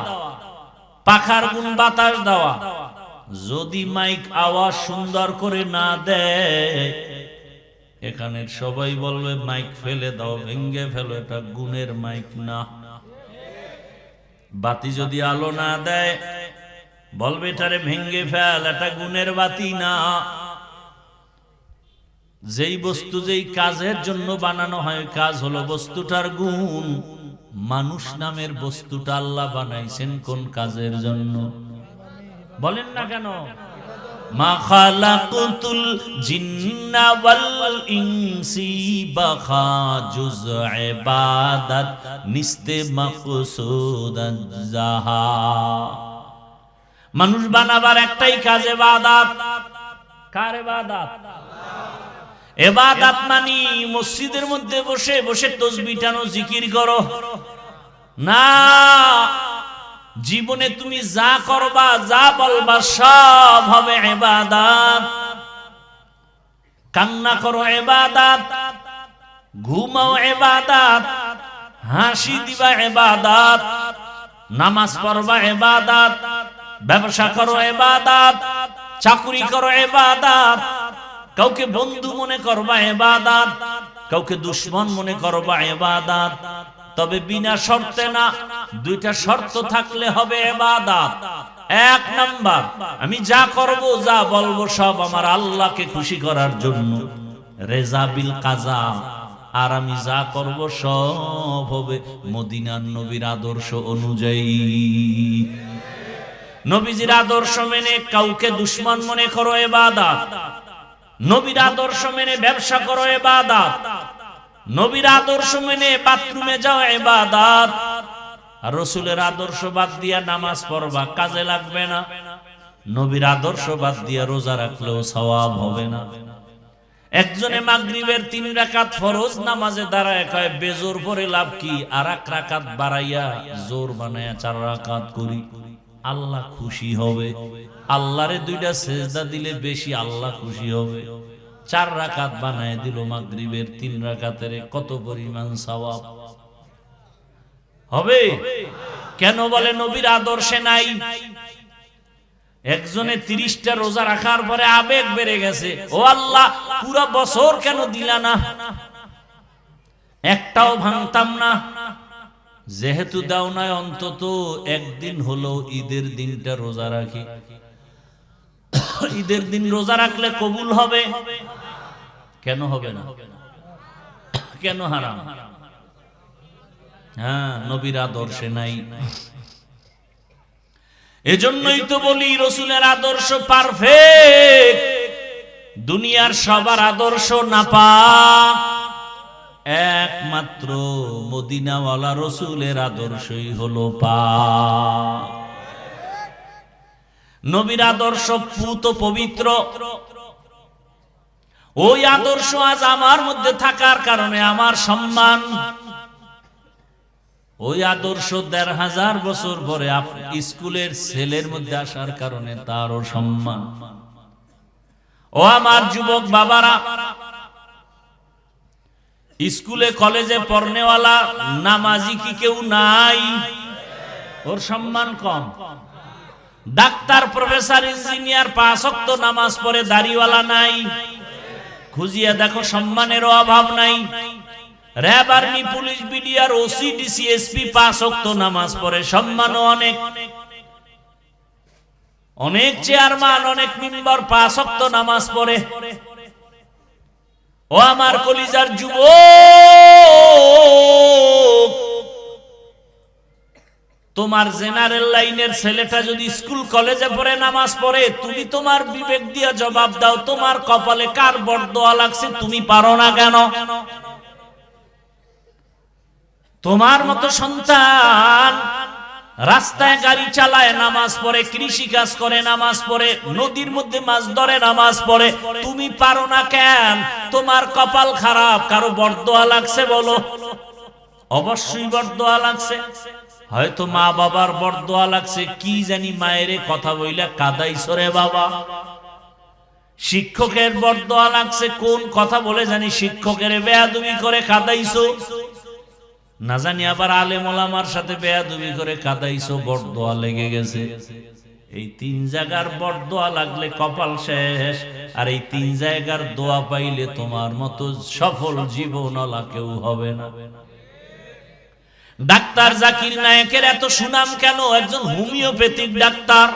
পাখার গুণ বাতাস দেওয়া। যদি মাইক আওয়াজ সুন্দর করে না দেয়, এখানের সবাই বলবে মাইক ফেলে দাও, ভেঙ্গে ফেলো, এটা গুণের মাইক না। বাতি যদি আলো না দেয়, বলবে এটারে ভেঙ্গে ফেল, এটা গুণের বাতি না। যেই বস্তু যেই কাজের জন্য বানানো হয় কাজ হলো বস্তুটার গুণ। মানুষ নামের বস্তুটা আল্লাহ বানাইছেন কোন কাজের জন্য? বলেন না কেন? মা খালাকুতুল জিন্না ওয়াল ইনসি বাখা জুজ ইবাদত নিস্তে মাকসুদাত জাহা। মানুষ বানাবার একটাই কাজ, ইবাদত। কার ইবাদত? ইবাদত মানি মসজিদের মধ্যে বসে বসে তাসবিহ টানো, জিকির করো না। জীবনে তুমি যা করবা, যা বলবা সব হবে ইবাদত। কান্না করো ইবাদত, ঘুমাও ইবাদত, হাসি দিবা ইবাদত, নামাজ পড়বা ইবাদত, ব্যবসা করো ইবাদত, চাকরি করো ইবাদত, কাউকে বন্ধু মনে করবা ইবাদত, কাউকে দুশমন মনে করবা ইবাদত। তবে বিনা শর্তে না, দুইটা শর্ত থাকলে হবে ইবাদত। এক নাম্বার, আমি যা করব যা বলবো সব আমার আল্লাহকে খুশি করার জন্য, রেজা বিল কাজা। আর আমি যা করব সব হবে মদিনার নবীর আদর্শ অনুযায়ী। নবীজির আদর্শ মেনে কাউকে দুশমন মনে করো ইবাদত, নবীর আদর্শ মেনে ব্যবসা করো ইবাদত, নবীর আদর্শ মেনে বাথরুমে যাও ইবাদত। আর রাসূলের আদর্শ বাদ দিয়া নামাজ পড়বা, কাজে লাগবে না। নবীর আদর্শ বাদ দিয়া রোজা রাখলেও সওয়াব হবে না। একজনে মাগরিবের 3 রাকাত ফরজ নামাজে দাঁড়ায় কয় বেজোর পরে লাভ কি? আর 1 রাকাত বাড়াইয়া জোর বানায়া 4 রাকাত করি, আল্লাহ খুশি হবে। আল্লাহরে 2টা সেজদা দিলে বেশি আল্লাহ খুশি হবে। 4 রাকাত বানায় দিল মাগরিবের 3 রাকাতের, কত পরিমাণ সওয়াব হবে? কেন? বলে নবীর আদর্শে নাই। একজনে 30টা রোজা রাখার পরে আবেগ বেড়ে গেছে, ও আল্লাহ পুরো বছর কেন দিলা না? একটাও ভাঙতাম না। যেহেতু দাও নাই, অন্তত একদিন হলো ঈদের দিনটা রোজা রাখি। ঈদের দিন রোজা রাখলে কবুল হবে। কেন হবে না? কেন হারাম? হ্যাঁ, নবীর আদর্শে নাই। এজন্যই তো বলি রাসূলের আদর্শ পারফেক্ট, দুনিয়ার সবার আদর্শ নাপাক। একমাত্র মদিনাওয়ালা রাসূলের আদর্শই হলো পাক। নবীর আদর্শ পুত পবিত্র। ওই আদর্শ আজ আমার মধ্যে থাকার কারণে আমার সম্মান। ওই আদর্শ ১৫০০ বছর পরে স্কুলের ছেলের মধ্যে আসার কারণে তারও সম্মান। ও আমার যুবক বাবারা, স্কুলে কলেজে পড়নেওয়ালা নামাজি কি কেউ নাই? ওর সম্মান কম। ডাক্তার, প্রফেসর, ইঞ্জিনিয়ার 5 ওয়াক্ত নামাজ পড়ে, দাড়িওয়ালা নাই। খুঁজিয়া দেখো সম্মানেরও অভাব নাই। RAB, army, police, BDR, OC, DC, SP 5 ওয়াক্ত নামাজ পড়ে, সম্মানও অনেক। অনেক চেয়ারম্যান, অনেক মেম্বার 5 ওয়াক্ত নামাজ পড়ে। ও আমার কলিজার যুবক, তোমার জেনারেল লাইনের ছেলেটা যদি স্কুল কলেজে পড়ে নামাজ পড়ে, তুমি তোমার বিবেক দিয়ে জবাব দাও, তোমার কপালে কার বরদোয়া লাগছে? তুমি পারো না কেন? তোমার মতো সন্তান রাস্তায় গাড়ি চালায় নামাজ পড়ে, কৃষি কাজ করে নামাজ পড়ে, নদীর মধ্যে মাছ ধরে নামাজ পড়ে, তুমি পারো না কেন? তোমার কপাল খারাপ। কারো বরদোয়া লাগছে বলো? অবশ্যই বরদোয়া লাগছে। হয়তো মা বাবার বরদোয়া লাগছে, কি জানি মায়েরে কথা বইলা কাদাইছো রে বাবা। শিক্ষকের বরদোয়া লাগছে, কোন কথা বলে জানি শিক্ষকের বেয়াদবি করে কাদাইছো, না জানি আবার আলেম ওলামার সাথে বেয়াদবি করে কাদাইছো, বরদোয়া লেগে গেছে। এই 3 জায়গার বরদোয়া লাগলে কপাল শেষ। আর এই 3 জায়গার দোয়া পাইলে তোমার মতো সফল জীবনওয়ালা কেউ হবে না। ডাক্তার জাকির নায়েকের এত সুনাম কেন? একজন হোমিওপ্যাথিক ডাক্তার।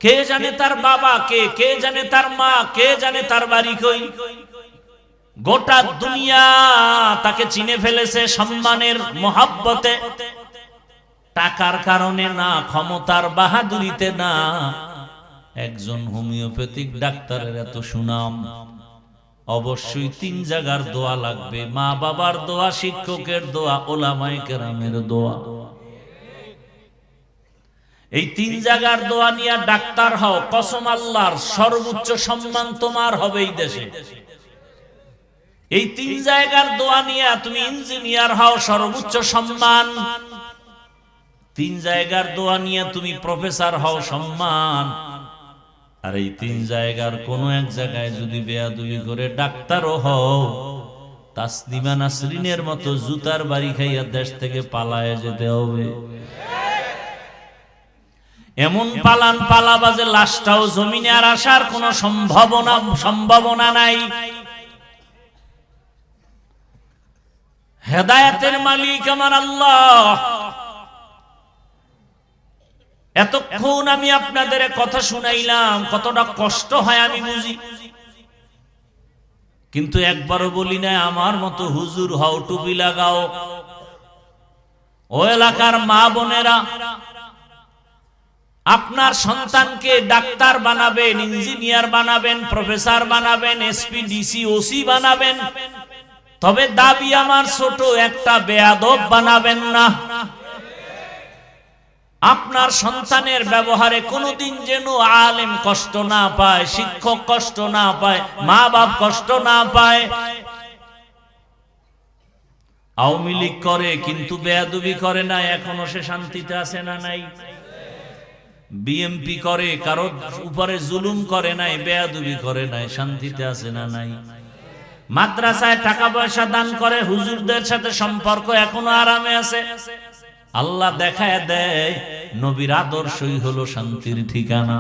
কে জানে তার বাবা কে, কে জানে তার মা, কে জানে তার বাড়ি কই। গোটা দুনিয়া তাকে চিনে ফেলেছে সম্মানের মহব্বতে, টাকার কারণে না, ক্ষমতার বাহাদুরিতে না। একজন হোমিওপ্যাথিক ডাক্তারের এত সুনাম, অবশ্যই 3 জায়গার দোয়া লাগবে। মা বাবার দোয়া, শিক্ষকের দোয়া, ওলামায়ে কেরামের দোয়া। এই 3 জায়গার দোয়া নিয়ে ডাক্তার হও, কসম আল্লাহর, সর্বোচ্চ সম্মান তোমার হবে এই দেশে। এই 3 জায়গার দোয়া নিয়ে তুমি ইঞ্জিনিয়ার হও, সর্বোচ্চ সম্মান। 3 জায়গার দোয়া নিয়ে তুমি প্রফেসর হও, সম্মান। আর এই 3 জায়গার কোন এক জায়গায় যদি বেয়াদবি করে ডাক্তারও হও, তাসলিমা নাসরিনের মতো জুতার বাড়ি খাইয়া দেশ থেকে পালায়ে যেতে হবে। এমন পালান পালাবা যে লাশটাও জমিনে আর আসার কোন সম্ভাবনা নাই। হেদায়েতের মালিক আমার আল্লাহ। এতক্ষণ আমি আপনাদের কথা শুনাইলাম, কতটা কষ্ট হয় আমি বুঝি, কিন্তু একবারও বলি না আমার মতো হুজুর হও, টুপি লাগাও। ও এলাকার মা বোনেরা, আপনার সন্তানকে ডাক্তার বানাবেন, ইঞ্জিনিয়ার বানাবেন, প্রফেসর বানাবেন, এসপি, ডিসি, ওসি বানাবেন, তবে দাবি আমার ছোট, একটা বেয়াদব বানাবেন না। আপনার সন্তানের ব্যবহারে কোনোদিন যেন আলেম কষ্ট না পায়, শিক্ষক কষ্ট না পায়, মা বাপ কষ্ট না পায়। আওয়ামী লীগ করে কিন্তু বেয়াদবি করে না, এখনো সে শান্তিতে আছে না নাই? বিএমপি করে, কারো উপরে জুলুম করে নাই, বেয়াদবি করে নাই, শান্তিতে আছে না নাই? মাদ্রাসায় টাকা পয়সা দান করে, হুজুরদের সাথে সম্পর্ক এখনো আরামে আছে। আল্লাহ দেখায় দেয় নবীর আদর্শই হলো শান্তির ঠিকানা।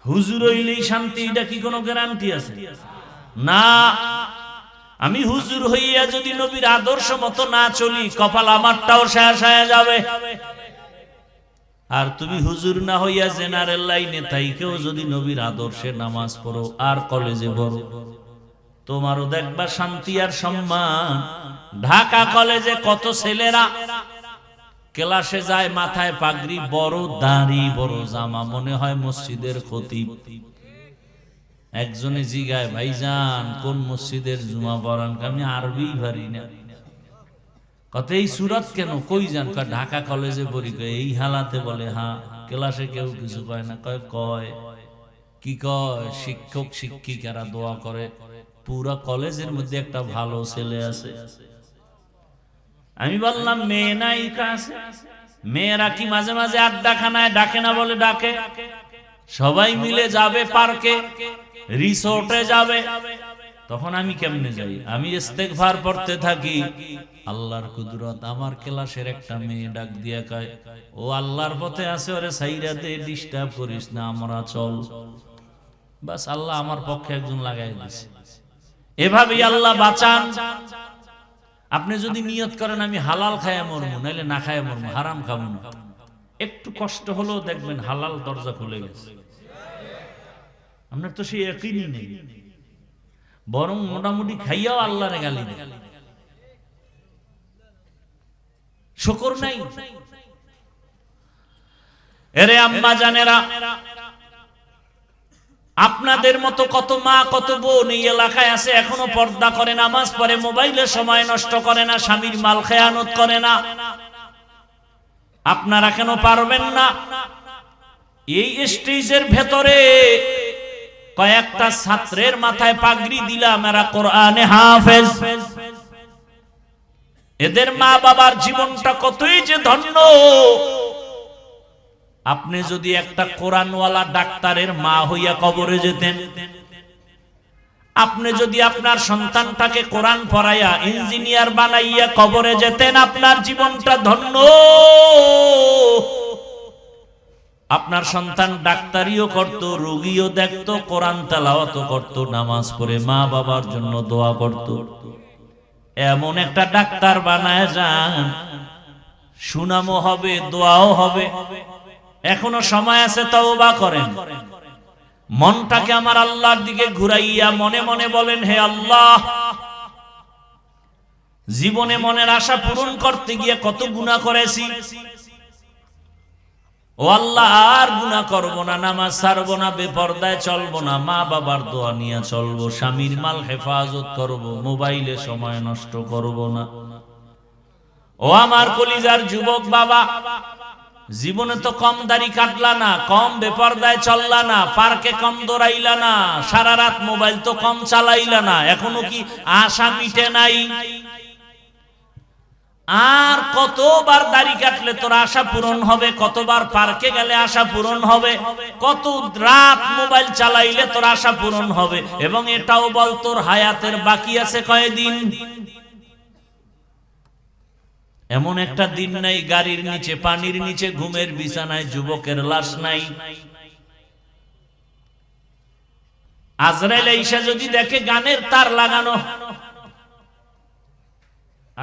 হুজুর হইলেই শান্তি, এটা কি কোনো গ্যারান্টি আছে? না। আমি হুজুর হইয়া যদি নবীর আদর্শ মতো না চলি, কপাল আমারটাও শেষ হয়ে যাবে। আর তুমি হুজুর না হইয়া জেনারেল লাইনে তাইকেও যদি নবীর আদর্শে নামাজ পড়ো আর কলেজে পড়ো, তোমারও দেখবা শান্তি আর সম্মান। ঢাকা কলেজে কত ছেলেরা ক্লাসে যায়, মাথায় পাগড়ি, বড় দাড়ি, বড় জামা, মনে হয় মসজিদের খতিব। একজনে জিগায়, ভাইজান কোন মসজিদের জুমা পড়ান? আমি আরবি পারি না। কত এই সুরত কেন? কই যান? ঢাকা কলেজে পড়ি। এই হালাতে বলে হ্যাঁ। ক্লাসে কেউ কিছু কয় না? কয় কি কয়? শিক্ষক শিক্ষিকারা দোয়া করে, পুরা কলেজের মধ্যে একটা ভালো ছেলে আছে। আমি বললাম মেয়ে নাই কাছে? মেয়েরা কি মাঝে মাঝে আড্ডাখানায় ডাকে না? বলে ডাকে। সবাই মিলে যাবে পার্কে, রিসোর্টে যাবে, তখন আমি কেমনে যাই? আমি ইস্তেগফার পড়তে থাকি। আল্লাহর কুদরত, আমার ক্লাসের একটা মেয়ে ডাক দিয়া কয়, ও আল্লাহর পথে আছে, ওরে সাইরা দে, ডিস্টার্ব করিস না, আমরা চল। বাস আল্লাহ আমার পক্ষে একজন লাগাই দিছে। এভাবেই আল্লাহ বাঁচান। আপনি যদি নিয়ত করেন আমি হালাল খায়া মরবো, নাইলে না খায়া মরবো, হারাম খাবো না, একটু কষ্ট হলেও দেখবেন হালাল দরজা খুলে গেছে। আপনার তো সেই একই নেই, বরং মোটামুটি খাইয়াও আল্লাহরে গালি দেয়, শুকর নাই। এরে আম্মা জানেরা, আপনাদের মতো কত মা কত বোন এই এলাকায় আছে, এখনো পর্দা করে, নামাজ পড়ে, মোবাইলে সময় নষ্ট করে না, স্বামীর মাল খেয়ানত করে না। আপনারা কেন পারবেন না? এই স্টেজের ভেতরে কয়েকটা ছাত্রের মাথায় পাগড়ি দিলাম, এরা কোরআনে হাফেজ। এদের মা বাবার জীবনটা কতই যে ধন্য। আপনি যদি একটা কোরআনওয়ালা ডাক্তারের মা হইয়া কবরে যেতেন, আপনি যদি আপনার সন্তানটাকে কোরআন পড়াইয়া ইঞ্জিনিয়ার বানাইয়া কবরে যেতেন, আপনার জীবনটা ধন্য। আপনার সন্তান ডাক্তারিও করত, রোগীও দেখত, কোরআন তেলাওয়াত করত, নামাজ পড়ে মা বাবার জন্য দোয়া করত। এমন একটা ডাক্তার বানায় যান, সুনামও হবে, দোয়াও হবে। এখনো সময় আছে, তওবা করেন। মনটাকে আমার আল্লাহর দিকে ঘুরাইয়া মনে মনে বলেন, হে আল্লাহ, জীবনে মনের আশা পূরণ করতে গিয়ে কত গুনাহ করেছি। ও আল্লাহ, আর গুনাহ করব না, নামাজ ছাড়বো না, বেপরদায় চলবো না, মা বাবার দোয়া নিয়ে চলবো, স্বামীর মাল হেফাজত করব, মোবাইলে সময় নষ্ট করব না। ও আমার কলিজার যুবক বাবা, জীবনে তো কম দাড়ি কাটলা না, কম বেপরদায় চললা না, পার্কে কম দৌড়াইলা না, সারা রাত মোবাইল তো কম চালাইলা না, এখনো কি আশা মিটে নাই? আর কতবার দাড়ি কাটলে তোর আশা পূরণ হবে? কতবার পার্কে গেলে আশা পূরণ হবে? কত রাত মোবাইল চালাইলে তোর আশা পূরণ হবে? এবং এটাও বল, তোর হায়াতের বাকি আছে কয়দিন? এমন একটা দিন নাই গাড়ির নিচে, পানির নিচে, ঘুমের বিছানায় যুবকের লাশ নাই। আজরাইল আইসা যদি দেখে গানের তার লাগানো।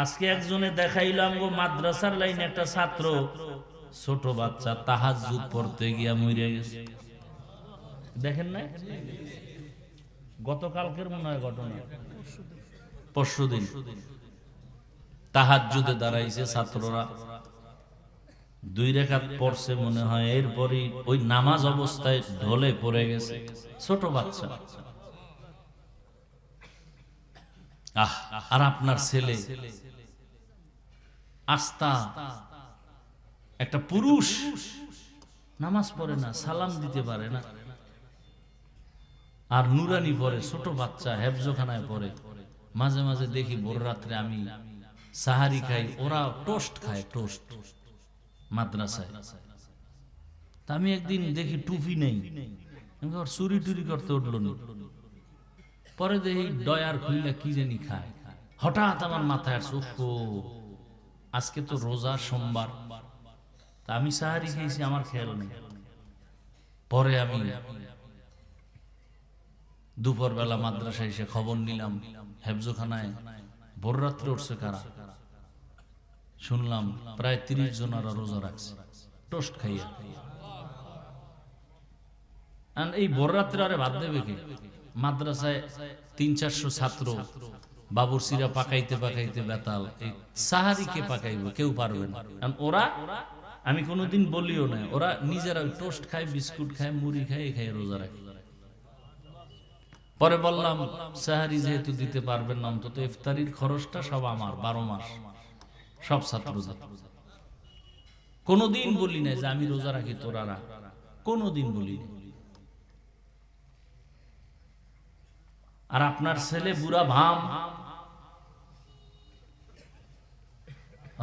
আজকে একজনে দেখাইলাম গো, মাদ্রাসার লাইনে একটা ছাত্র, ছোট বাচ্চা, তাহাজ্জুদ পড়তে গিয়া মরে গেছে। দেখেন না? গতকালকের মনে হয় ঘটনা, পরশুদিন তাহাজ্জুদে দাঁড়াইছে ছাত্ররা, 2 রাকাত পড়ছে মনে হয়, এরপরই ওই নামাজ অবস্থায় ঢলে পড়ে গেছে, ছোট বাচ্চা। আর আপনার ছেলে আস্তা একটা পুরুষ, নামাজ পড়ে না, সালাম দিতে পারে না, আর নুরানি পড়ে, ছোট বাচ্চা, হেফজখানায় পড়ে। মাঝে মাঝে দেখি ভোর রাত্রে আমি সাহারি খাই, ওরা টোস্ট খায়, টোস্ট মাদ্রাসায়। তা আমি একদিন দেখি টুপি নেই, চুরি টুরি করতে উঠলো না, পরে দেখি ডয়ার খুইলা কি জানি খায়। হঠাৎ আমার মাথায় আসছে, ও আজকে তো রোজা, সোমবার, তা আমি সাহারি খেয়েছি, আমার খেয়াল নেই। পরে আমি দুপুর বেলা মাদ্রাসায় এসে খবর নিলাম, হেফজখানায় ভোর রাত্রে উঠছে কারা, শুনলাম প্রায় 30 জনারা রোজা রাখছে টোস্ট খাইয়া। এই ভোর রাত্রে আরে বাদ দেবে কে? মাদ্রাসায় 300-400 ছাত্র, বাবুরসিরা পাকাইতে পাকাইতে বেতাল, এই সাহারি কে পাকাইবে? কেউ পারবে না। কারণ ওরা, আমি কোনোদিন বলিও না, ওরা নিজেরা টোস্ট খায়, বিস্কুট খায়, মুড়ি খায়, খায় রোজা রাখে। পরে বললাম, সাহারি যেহেতু দিতে পারবেন না, অন্তত ইফতারির খরচটা সব আমার, 12 মাস সব ছাত্র। কোনোদিন বলি না যে আমি রোজা রাখি তোরা রাখ, কোনোদিন বলি না। আর আপনার ছেলে বুড়া ভাম,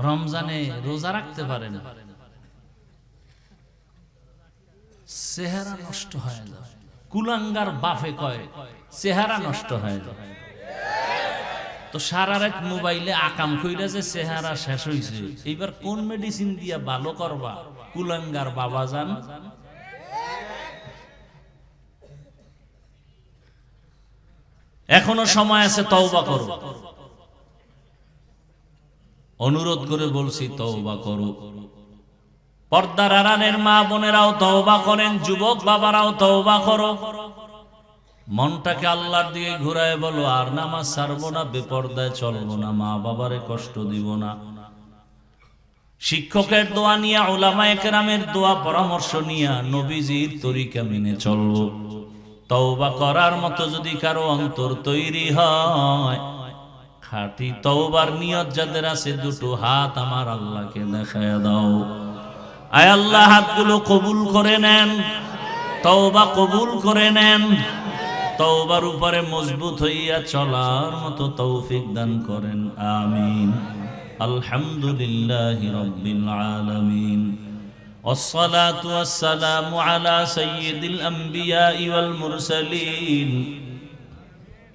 রমজানে রোজা রাখতে পারে না, চেহারা নষ্ট হয়ে যায়। কুলাঙ্গার বাফে কয় চেহারা নষ্ট হয়ে যায়। তো সারা রাত মোবাইলে আকাম কইরা যে চেহারা শেষ হইছে, এইবার কোন মেডিসিন দিয়া ভালো করবা? কুলাঙ্গার বাবাজান। এখনো সময় আছে, তওবা করো। অনুরোধ করে বলছি, তওবা করো। পর্দার আড়ালের মা বোনেরাও তওবা করেন, যুবক বাবারাও তওবা করো। মনটাকে আল্লাহর দিকে ঘুরায় বলো, আর নামাজ ছাড়বো না, বেপর্দায় চলবো না, মা বাবারে কষ্ট দিব না। শিক্ষকের দোয়া নিয়া, উলামায়ে কেরামের দোয়া পরামর্শ নিয়া নবীজির তরিকা মেনে চলবো। তওবা করার মতো যদি কারো অন্তর তৈরি হয়, খাঁটি তওবার নিয়ত যাদের আছে, দুটো হাত আমার আল্লাহকে দেখায় দাও। আয় আল্লাহ, হাতগুলো কবুল করে নেন, তওবা কবুল করে নেন। তওবার উপরে মজবুত হইয়া চলার মতো তৌফিক দান করেন, আমিন। আলহামদুলিল্লাহি রাব্বিল আলামিন। والصلاة والسلام على سيد الأنبياء والمرسلين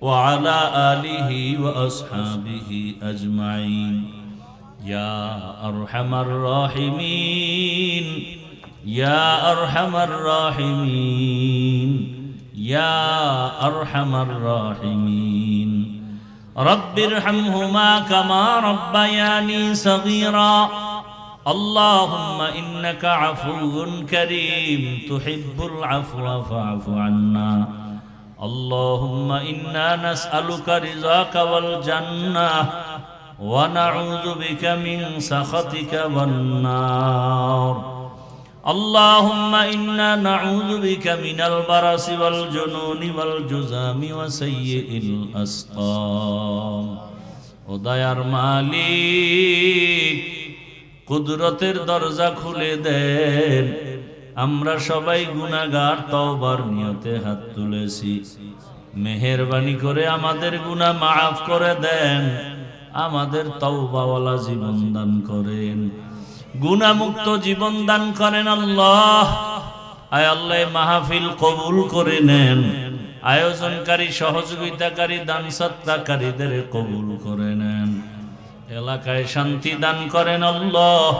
وعلى آله وأصحابه أجمعين يا أرحم الراحمين يا أرحم الراحمين يا أرحم الراحمين رب ارحمهما كما ربياني صغيرا اللهم إنك عفو كريم تحب العفو فاعف عنا اللهم إنا نسألك رضاك والجنة ونعوذ بك من سخطك والنار اللهم إنا نعوذ بك من البرص والجنون والجذام وسيء الأسقام وديار মালিক কুদরতের দরজা খুলে দেন। আমরা সবাই গুনাহগার, তওবার নিয়তে হাত তুলেছি। মেহেরবানি করে আমাদের গুনাহ মাফ করে দেন, আমাদের তওবাওয়ালা জীবন দান করেন, গুনাহমুক্ত জীবন দান করেন। আল্লাহ, আয় আল্লাহ, মাহফিল কবুল করে নেন। আয়োজনকারী, সহযোগিতাকারী, দান সৎকারীদের কবুল করে নেন। এলাকায় শান্তি দান করেন আল্লাহ।